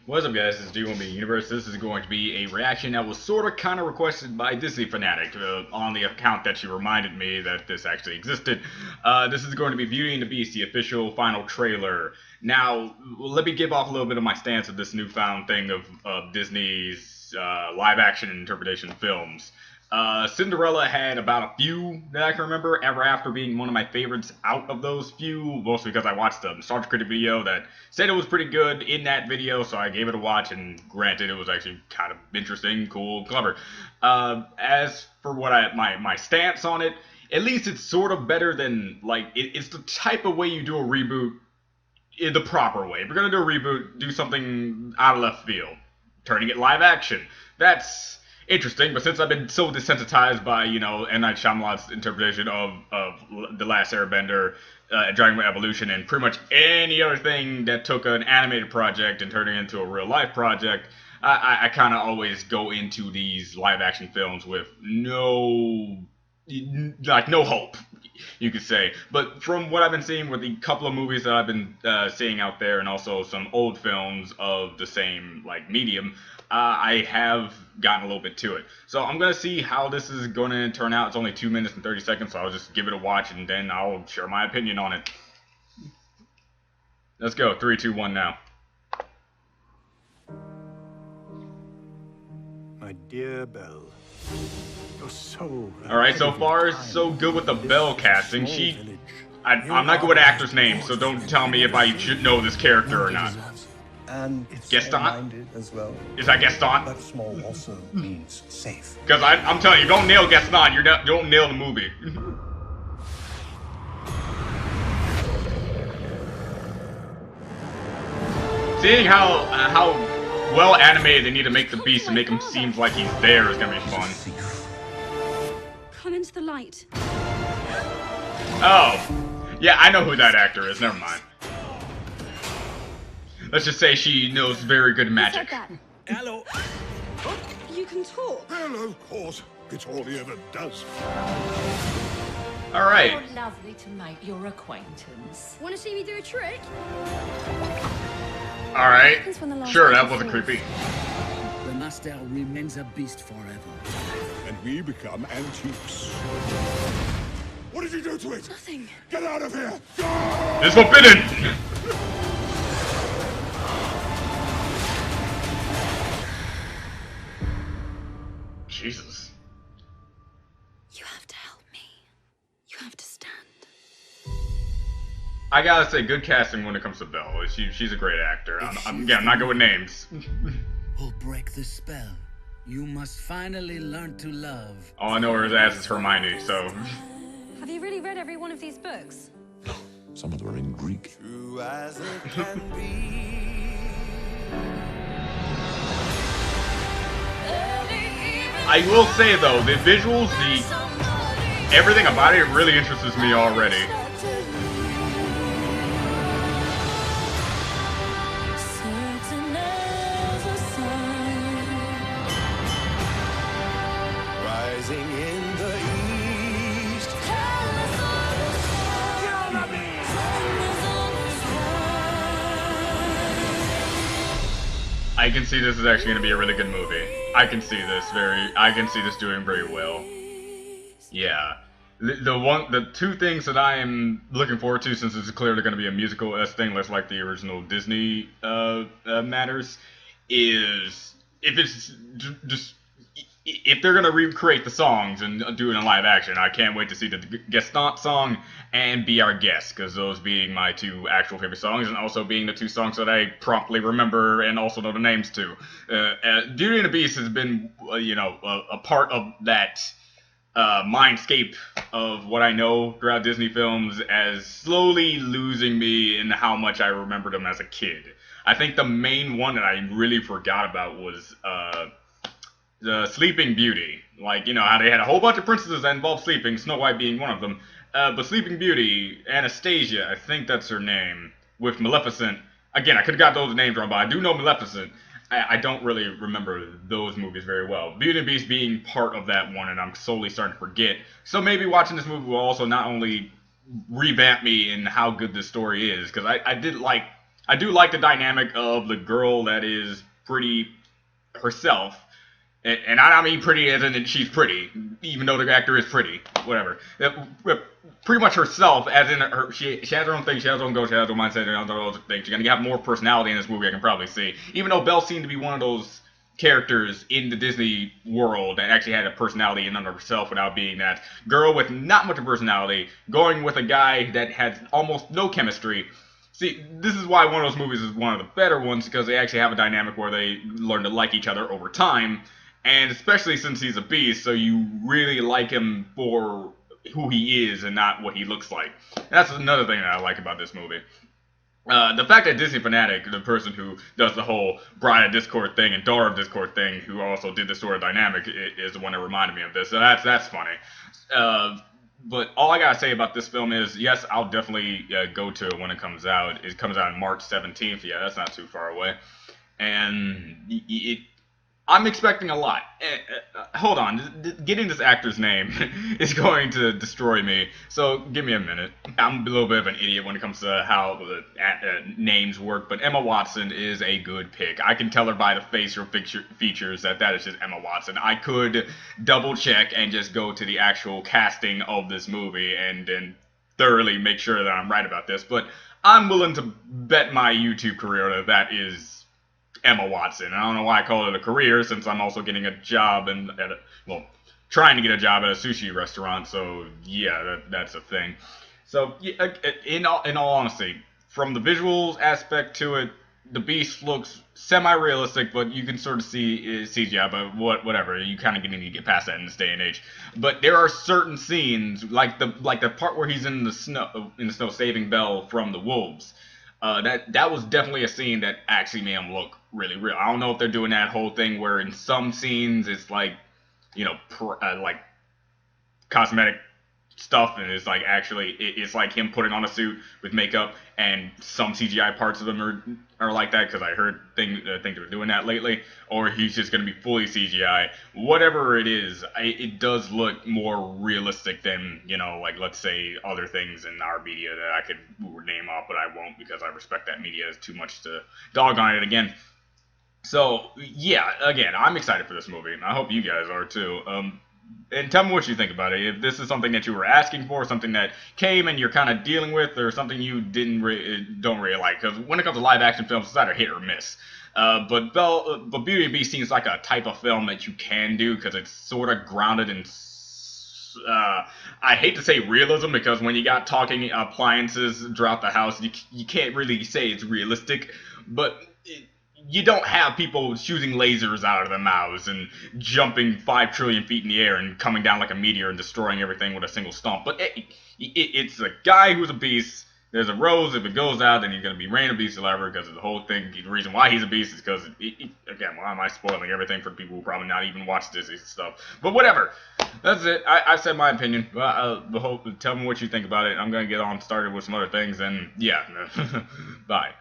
What's up, guys? This is D1B Universe. This is going to be a reaction that was sort of kind of requested by Disney Fanatic on the account that she reminded me that this actually existed. This is going to be Beauty and the Beast, the official final trailer. Now, let me give off a little bit of my stance of this newfound thing of Disney's live-action interpretation films. Cinderella had about a few that I can remember. Ever After being one of my favorites out of those few, mostly because I watched the Nostalgia Critic video that said it was pretty good in that video, so I gave it a watch, and granted, it was actually kind of interesting, cool, clever. As for what my stance on it, at least it's sort of better than, like, it's the type of way you do a reboot in the proper way. If you're gonna do a reboot, do something out of left field. Turning it live action. That's interesting, but since I've been so desensitized by, M. Night Shyamalan's interpretation of The Last Airbender, Dragon Ball Evolution, and pretty much any other thing that took an animated project and turned it into a real life project, I kind of always go into these live action films with no hope, you could say. But from what I've been seeing with the couple of movies that I've been seeing out there, and also some old films of the same medium, I have gotten a little bit to it. So I'm gonna see how this is gonna turn out. It's only 2 minutes and 30 seconds, so I'll just give it a watch and then I'll share my opinion on it. Let's go. 3, 2, 1 now. My dear Belle, you're so... Alright, so far so good with the Belle casting. I'm not good with actors' names, so don't tell me if I should know this character or not. And it's Gaston? as well. Is that Gaston? But small also means safe. Because I'm telling you, if you don't nail Gaston, you don't nail the movie. Seeing how well animated they need to make the Beast and make him seem like he's there is gonna be fun. Come into the light. Oh, yeah, I know who that actor is. Never mind. Let's just say she knows very good magic. Who said that? Hello. You can talk. Hello, of course. It's all he ever does. All right. Oh, lovely to make your acquaintance. Want to see me do a trick? All right. Happens when the last Sure, that one wasn't falls. creepy. The master remains a beast forever. And we become antiques. What did you do to it? Nothing. Get out of here! It's forbidden. Jesus. You have to help me. You have to stand. I gotta say, good casting when it comes to Belle. She's a great actor. I'm not good with names. Who'll break the spell? You must finally learn to love. All I know her as is Hermione, so. Have you really read every one of these books? Some of them are in Greek. True as it can be. I will say though, the visuals, everything about it really interests me already. Rising in the east. I can see this is actually going to be a really good movie. I can see this doing very well. Yeah. The two things that I am looking forward to, since it's clearly going to be a musical-esque thing, less like the original Disney matters, is if they're gonna recreate the songs and do it in live action. I can't wait to see the Gaston song and Be Our Guest, because those being my two actual favorite songs, and also being the two songs that I promptly remember and also know the names to. Beauty and the Beast has been, a part of that mindscape of what I know throughout Disney films, as slowly losing me in how much I remembered them as a kid. I think the main one that I really forgot about was the Sleeping Beauty. How they had a whole bunch of princesses that involved sleeping, Snow White being one of them. But Sleeping Beauty, Anastasia, I think that's her name, with Maleficent. Again, I could have got those names wrong, but I do know Maleficent. I don't really remember those movies very well. Beauty and the Beast being part of that one, and I'm slowly starting to forget. So maybe watching this movie will also not only revamp me in how good this story is, because I I do like the dynamic of the girl that is pretty herself. And I don't mean pretty as in that she's pretty, even though the actor is pretty, whatever. Pretty much herself, as in she has her own thing, she has her own goals, she has her own mindset, and all those things. She's gonna have more personality in this movie, I can probably see. Even though Belle seemed to be one of those characters in the Disney world that actually had a personality in and of herself without being that girl with not much of personality, going with a guy that has almost no chemistry. See, this is why one of those movies is one of the better ones, because they actually have a dynamic where they learn to like each other over time. And especially since he's a beast, so you really like him for who he is and not what he looks like. And that's another thing that I like about this movie. The fact that Disney Fanatic, the person who does the whole Bride of Discord thing and Daughter of Discord thing, who also did this sort of dynamic, is the one that reminded me of this. So that's funny. But all I gotta say about this film is, yes, I'll definitely go to it when it comes out. It comes out on March 17th. Yeah, that's not too far away. And I'm expecting a lot. Hold on, getting this actor's name is going to destroy me, so give me a minute. I'm a little bit of an idiot when it comes to how the names work, but Emma Watson is a good pick. I can tell her by the facial features that is just Emma Watson. I could double check and just go to the actual casting of this movie and then thoroughly make sure that I'm right about this, but I'm willing to bet my YouTube career that is Emma Watson. I don't know why I call it a career, since I'm also getting a job trying to get a job at a sushi restaurant. So yeah, that's a thing. So yeah, in all honesty, from the visuals aspect to it, the Beast looks semi-realistic, but you can sort of see CGI. But whatever, you kind of need to get past that in this day and age. But there are certain scenes, like the part where he's in the snow saving Belle from the wolves. That was definitely a scene that actually made him look really real. I don't know if they're doing that whole thing where in some scenes it's like, like cosmetic stuff, and it's like actually it's like him putting on a suit with makeup, and some CGI parts of them are like that, because I heard think they're doing that lately, or he's just going to be fully CGI. Whatever it is, it does look more realistic than, like, let's say other things in our media that I could name off, but I won't, because I respect that media too much to dog on it again. So yeah, again, I'm excited for this movie, and I hope you guys are too. And tell me what you think about it. If this is something that you were asking for, something that came and you're kind of dealing with, or something you don't really like. Because when it comes to live action films, it's either hit or miss. But Beauty and the Beast seems like a type of film that you can do, because it's sort of grounded in, I hate to say realism, because when you got talking appliances throughout the house, you can't really say it's realistic, but you don't have people shooting lasers out of their mouths and jumping 5 trillion feet in the air and coming down like a meteor and destroying everything with a single stomp. But it's a guy who's a beast. There's a rose. If it goes out, then he's going to be reign of beast forever, because the whole thing, the reason why he's a beast is because, again, why am I spoiling everything for people who probably not even watch Disney stuff? But whatever. That's it. I said my opinion. Tell me what you think about it. I'm going to get on started with some other things, and yeah. Bye.